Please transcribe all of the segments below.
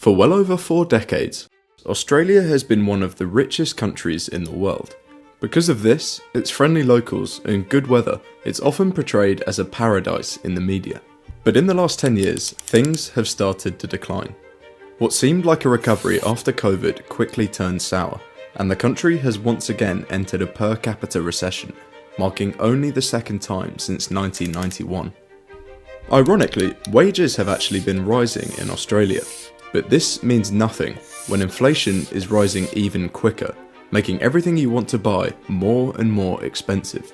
For well over 4 decades, Australia has been one of the richest countries in the world. Because of this, its friendly locals and good weather, it's often portrayed as a paradise in the media. But in the last 10 years, things have started to decline. What seemed like a recovery after COVID quickly turned sour, and the country has once again entered a per capita recession, marking only the second time since 1991. Ironically, wages have actually been rising in Australia, but this means nothing when inflation is rising even quicker, making everything you want to buy more and more expensive,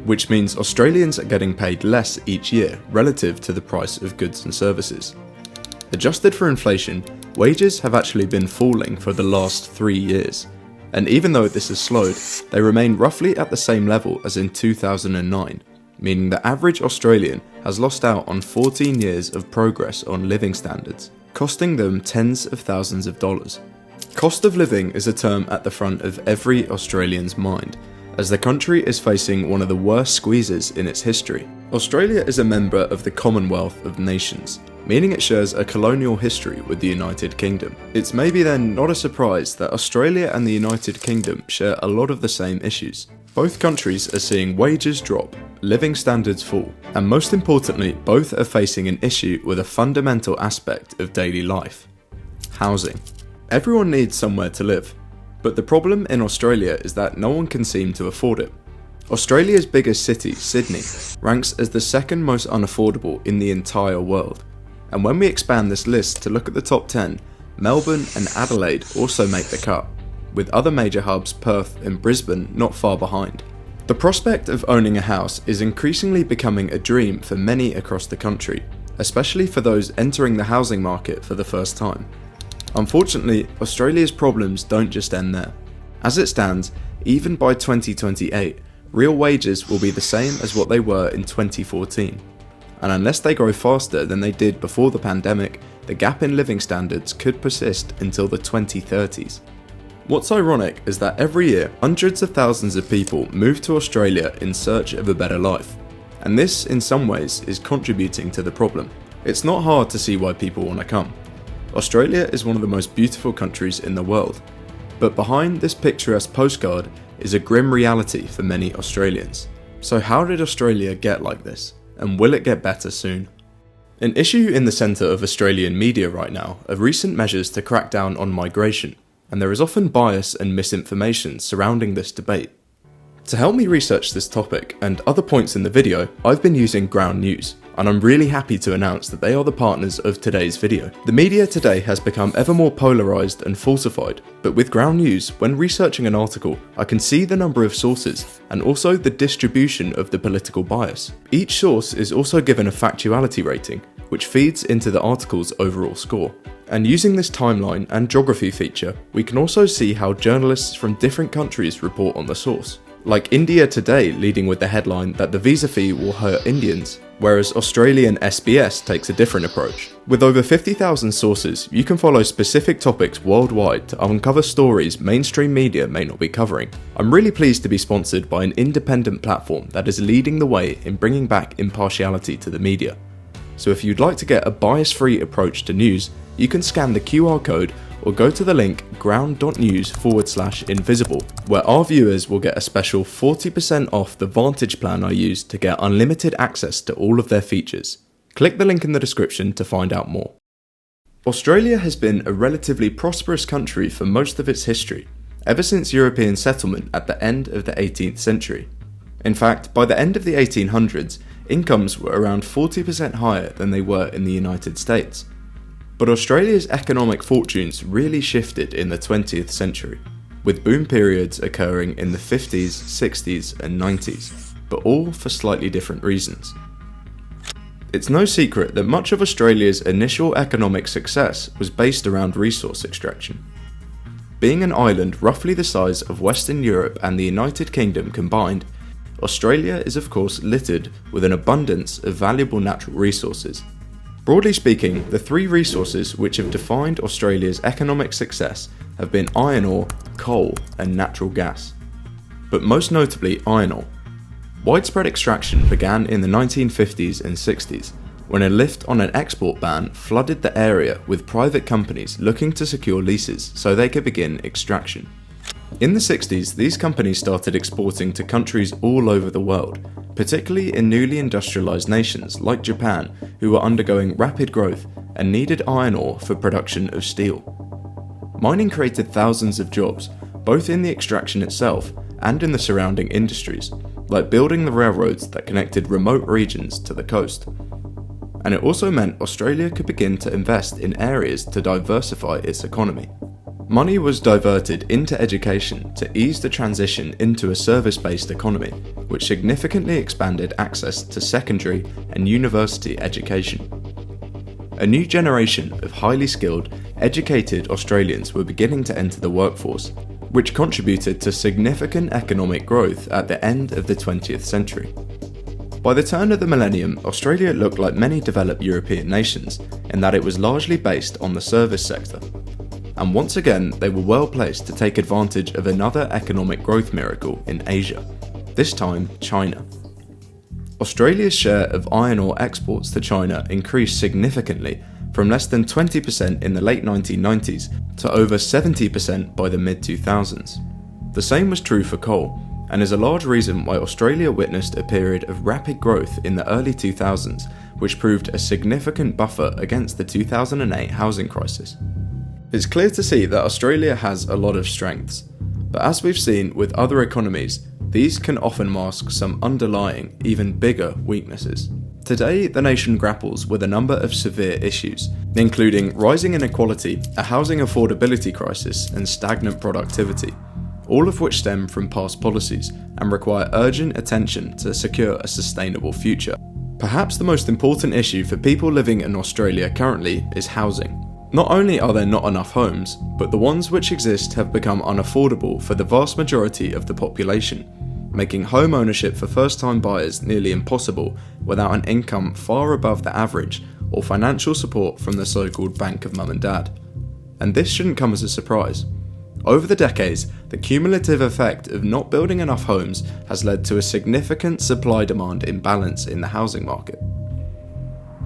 which means Australians are getting paid less each year relative to the price of goods and services. Adjusted for inflation, wages have actually been falling for the last 3 years, and even though this has slowed, they remain roughly at the same level as in 2009, meaning the average Australian has lost out on 14 years of progress on living standards, costing them tens of thousands of dollars. Cost of living is a term at the front of every Australian's mind, as the country is facing one of the worst squeezes in its history. Australia is a member of the Commonwealth of Nations, meaning it shares a colonial history with the United Kingdom. It's maybe then not a surprise that Australia and the United Kingdom share a lot of the same issues. Both countries are seeing wages drop, living standards fall, and most importantly, both are facing an issue with a fundamental aspect of daily life: housing. Everyone needs somewhere to live, but the problem in Australia is that no one can seem to afford it. Australia's biggest city, Sydney, ranks as the second most unaffordable in the entire world. And when we expand this list to look at the top 10, Melbourne and Adelaide also make the cut, with other major hubs, Perth and Brisbane, not far behind. The prospect of owning a house is increasingly becoming a dream for many across the country, especially for those entering the housing market for the first time. Unfortunately, Australia's problems don't just end there. As it stands, even by 2028, real wages will be the same as what they were in 2014. And unless they grow faster than they did before the pandemic, the gap in living standards could persist until the 2030s. What's ironic is that every year, hundreds of thousands of people move to Australia in search of a better life. And this, in some ways, is contributing to the problem. It's not hard to see why people want to come. Australia is one of the most beautiful countries in the world. But behind this picturesque postcard is a grim reality for many Australians. So how did Australia get like this? And will it get better soon? An issue in the centre of Australian media right now are recent measures to crack down on migration, and there is often bias and misinformation surrounding this debate. To help me research this topic and other points in the video, I've been using Ground News, and I'm really happy to announce that they are the partners of today's video. The media today has become ever more polarised and falsified, but with Ground News, when researching an article, I can see the number of sources and also the distribution of the political bias. Each source is also given a factuality rating, which feeds into the article's overall score. And using this timeline and geography feature, we can also see how journalists from different countries report on the source. Like India Today leading with the headline that the visa fee will hurt Indians, whereas Australian SBS takes a different approach. With over 50,000 sources, you can follow specific topics worldwide to uncover stories mainstream media may not be covering. I'm really pleased to be sponsored by an independent platform that is leading the way in bringing back impartiality to the media. So if you'd like to get a bias-free approach to news, you can scan the QR code or go to the link ground.news/invisible, where our viewers will get a special 40% off the Vantage plan I use to get unlimited access to all of their features. Click the link in the description to find out more. Australia has been a relatively prosperous country for most of its history, ever since European settlement at the end of the 18th century. In fact, by the end of the 1800s, incomes were around 40% higher than they were in the United States. But Australia's economic fortunes really shifted in the 20th century, with boom periods occurring in the 50s, 60s and 90s, but all for slightly different reasons. It's no secret that much of Australia's initial economic success was based around resource extraction. Being an island roughly the size of Western Europe and the United Kingdom combined, Australia is of course littered with an abundance of valuable natural resources. Broadly speaking, the 3 resources which have defined Australia's economic success have been iron ore, coal and natural gas. But most notably iron ore. Widespread extraction began in the 1950s and 60s, when a lift on an export ban flooded the area with private companies looking to secure leases so they could begin extraction. In the 60s, these companies started exporting to countries all over the world, particularly in newly industrialized nations like Japan, who were undergoing rapid growth and needed iron ore for production of steel. Mining created thousands of jobs, both in the extraction itself and in the surrounding industries, like building the railroads that connected remote regions to the coast. And it also meant Australia could begin to invest in areas to diversify its economy. Money was diverted into education to ease the transition into a service-based economy, which significantly expanded access to secondary and university education. A new generation of highly skilled, educated Australians were beginning to enter the workforce, which contributed to significant economic growth at the end of the 20th century. By the turn of the millennium, Australia looked like many developed European nations in that it was largely based on the service sector. And once again, they were well placed to take advantage of another economic growth miracle in Asia, this time China. Australia's share of iron ore exports to China increased significantly from less than 20% in the late 1990s to over 70% by the mid-2000s. The same was true for coal, and is a large reason why Australia witnessed a period of rapid growth in the early 2000s, which proved a significant buffer against the 2008 housing crisis. It's clear to see that Australia has a lot of strengths, but as we've seen with other economies, these can often mask some underlying, even bigger weaknesses. Today, the nation grapples with a number of severe issues, including rising inequality, a housing affordability crisis, and stagnant productivity, all of which stem from past policies and require urgent attention to secure a sustainable future. Perhaps the most important issue for people living in Australia currently is housing. Not only are there not enough homes, but the ones which exist have become unaffordable for the vast majority of the population, making home ownership for first-time buyers nearly impossible without an income far above the average or financial support from the so-called bank of mum and dad. And this shouldn't come as a surprise. Over the decades, the cumulative effect of not building enough homes has led to a significant supply-demand imbalance in the housing market.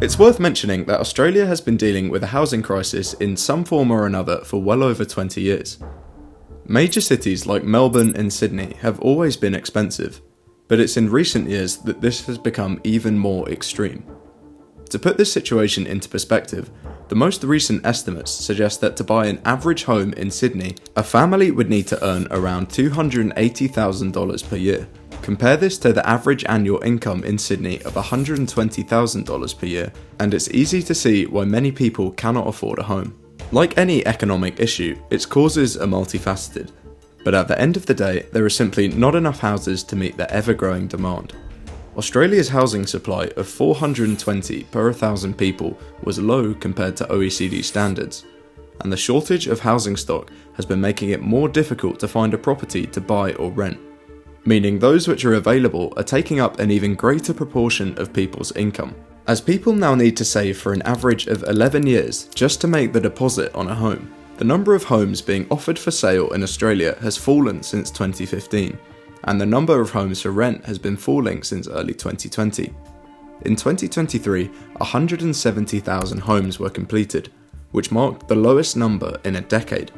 It's worth mentioning that Australia has been dealing with a housing crisis in some form or another for well over 20 years. Major cities like Melbourne and Sydney have always been expensive, but it's in recent years that this has become even more extreme. To put this situation into perspective, the most recent estimates suggest that to buy an average home in Sydney, a family would need to earn around $280,000 per year. Compare this to the average annual income in Sydney of $120,000 per year, and it's easy to see why many people cannot afford a home. Like any economic issue, its causes are multifaceted, but at the end of the day, there are simply not enough houses to meet the ever-growing demand. Australia's housing supply of 420 per 1,000 people was low compared to OECD standards, and the shortage of housing stock has been making it more difficult to find a property to buy or rent, meaning those which are available are taking up an even greater proportion of people's income. As people now need to save for an average of 11 years just to make the deposit on a home, the number of homes being offered for sale in Australia has fallen since 2015, and the number of homes for rent has been falling since early 2020. In 2023, 170,000 homes were completed, which marked the lowest number in a decade.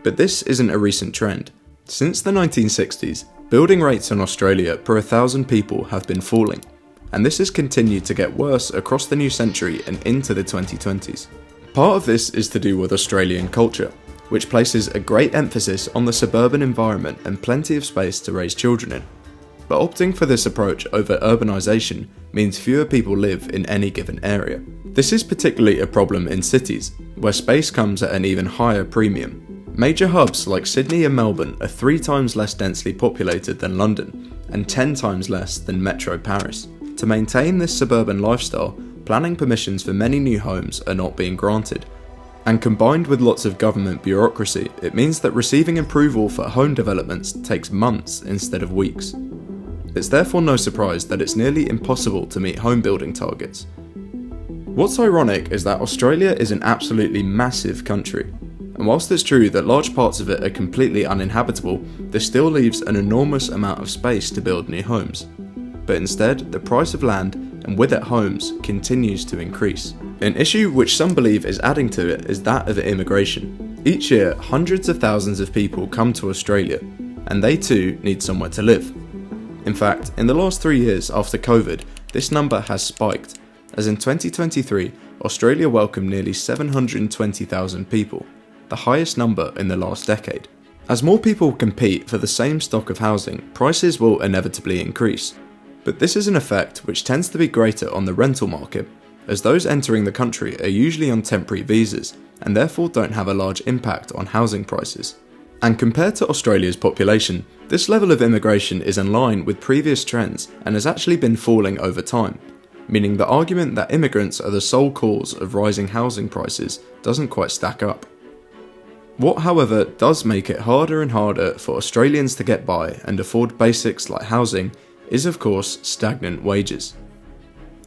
But this isn't a recent trend. Since the 1960s, building rates in Australia per 1,000 people have been falling, and this has continued to get worse across the new century and into the 2020s. Part of this is to do with Australian culture, which places a great emphasis on the suburban environment and plenty of space to raise children in. But opting for this approach over urbanisation means fewer people live in any given area. This is particularly a problem in cities, where space comes at an even higher premium. Major hubs like Sydney and Melbourne are 3 times less densely populated than London, and 10 times less than Metro Paris. To maintain this suburban lifestyle, planning permissions for many new homes are not being granted. And combined with lots of government bureaucracy, it means that receiving approval for home developments takes months instead of weeks. It's therefore no surprise that it's nearly impossible to meet home building targets. What's ironic is that Australia is an absolutely massive country, and whilst it's true that large parts of it are completely uninhabitable, this still leaves an enormous amount of space to build new homes. but instead the price of land, and with it homes, continues to increase. An issue which some believe is adding to it is that of immigration. Each year, hundreds of thousands of people come to Australia, and they too need somewhere to live. In fact, in the last 3 years after COVID, this number has spiked, as in 2023, Australia welcomed nearly 720,000 people, the highest number in the last decade. As more people compete for the same stock of housing, prices will inevitably increase. But this is an effect which tends to be greater on the rental market, as those entering the country are usually on temporary visas and therefore don't have a large impact on housing prices. And compared to Australia's population, this level of immigration is in line with previous trends and has actually been falling over time, meaning the argument that immigrants are the sole cause of rising housing prices doesn't quite stack up. What, however, does make it harder and harder for Australians to get by and afford basics like housing is, of course, stagnant wages.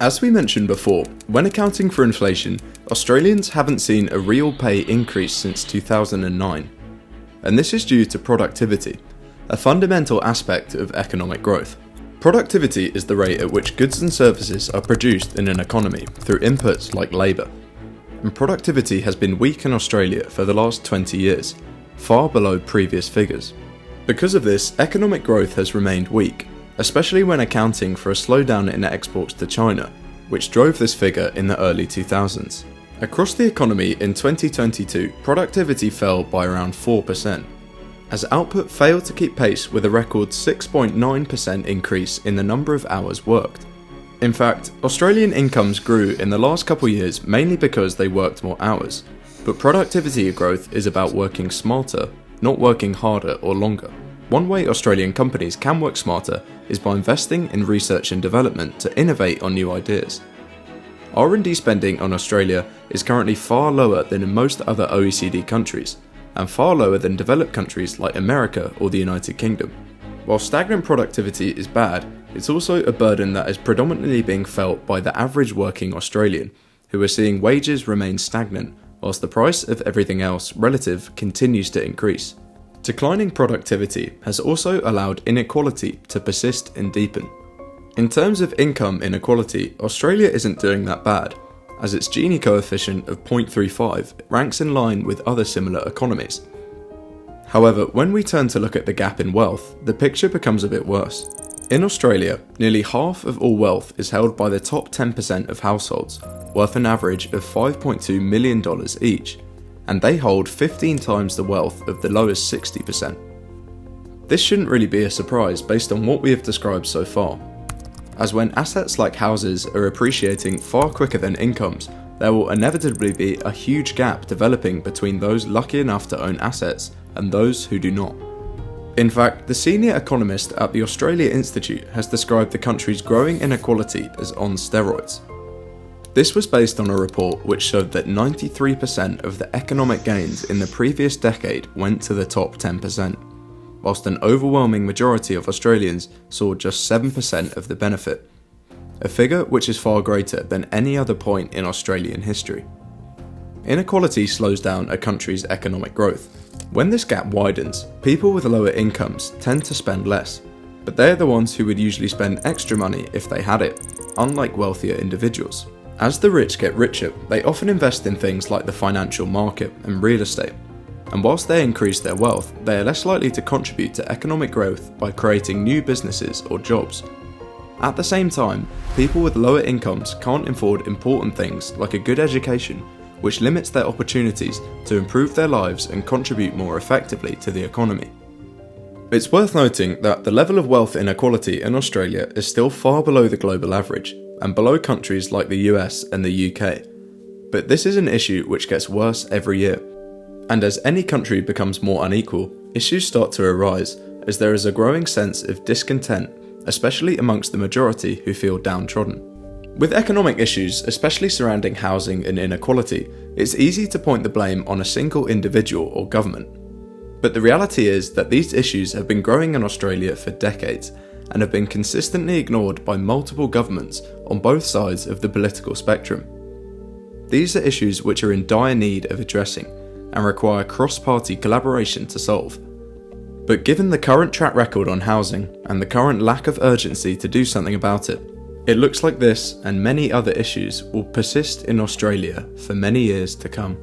As we mentioned before, when accounting for inflation, Australians haven't seen a real pay increase since 2009. And this is due to productivity, a fundamental aspect of economic growth. Productivity is the rate at which goods and services are produced in an economy through inputs like labour. And productivity has been weak in Australia for the last 20 years, far below previous figures. Because of this, economic growth has remained weak, especially when accounting for a slowdown in exports to China, which drove this figure in the early 2000s. Across the economy in 2022, productivity fell by around 4%, as output failed to keep pace with a record 6.9% increase in the number of hours worked. In fact, Australian incomes grew in the last couple years mainly because they worked more hours, but productivity growth is about working smarter, not working harder or longer. One way Australian companies can work smarter is by investing in research and development to innovate on new ideas. R&D spending on Australia is currently far lower than in most other OECD countries, and far lower than developed countries like America or the United Kingdom. While stagnant productivity is bad, it's also a burden that is predominantly being felt by the average working Australian, who are seeing wages remain stagnant, whilst the price of everything else relative continues to increase. Declining productivity has also allowed inequality to persist and deepen. In terms of income inequality, Australia isn't doing that bad, as its Gini coefficient of 0.35 ranks in line with other similar economies. However, when we turn to look at the gap in wealth, the picture becomes a bit worse. In Australia, nearly half of all wealth is held by the top 10% of households, worth an average of $5.2 million each, and they hold 15 times the wealth of the lowest 60%. This shouldn't really be a surprise based on what we have described so far, as when assets like houses are appreciating far quicker than incomes, there will inevitably be a huge gap developing between those lucky enough to own assets and those who do not. In fact, the senior economist at the Australia Institute has described the country's growing inequality as on steroids. This was based on a report which showed that 93% of the economic gains in the previous decade went to the top 10%, whilst an overwhelming majority of Australians saw just 7% of the benefit, a figure which is far greater than any other point in Australian history. Inequality slows down a country's economic growth. When this gap widens, people with lower incomes tend to spend less, but they are the ones who would usually spend extra money if they had it, unlike wealthier individuals. As the rich get richer, they often invest in things like the financial market and real estate, and whilst they increase their wealth, they are less likely to contribute to economic growth by creating new businesses or jobs. At the same time, people with lower incomes can't afford important things like a good education, which limits their opportunities to improve their lives and contribute more effectively to the economy. It's worth noting that the level of wealth inequality in Australia is still far below the global average, and below countries like the US and the UK. But this is an issue which gets worse every year. And as any country becomes more unequal, issues start to arise, as there is a growing sense of discontent, especially amongst the majority who feel downtrodden. With economic issues, especially surrounding housing and inequality, it's easy to point the blame on a single individual or government. But the reality is that these issues have been growing in Australia for decades and have been consistently ignored by multiple governments on both sides of the political spectrum. These are issues which are in dire need of addressing and require cross-party collaboration to solve. But given the current track record on housing and the current lack of urgency to do something about it, it looks like this and many other issues will persist in Australia for many years to come.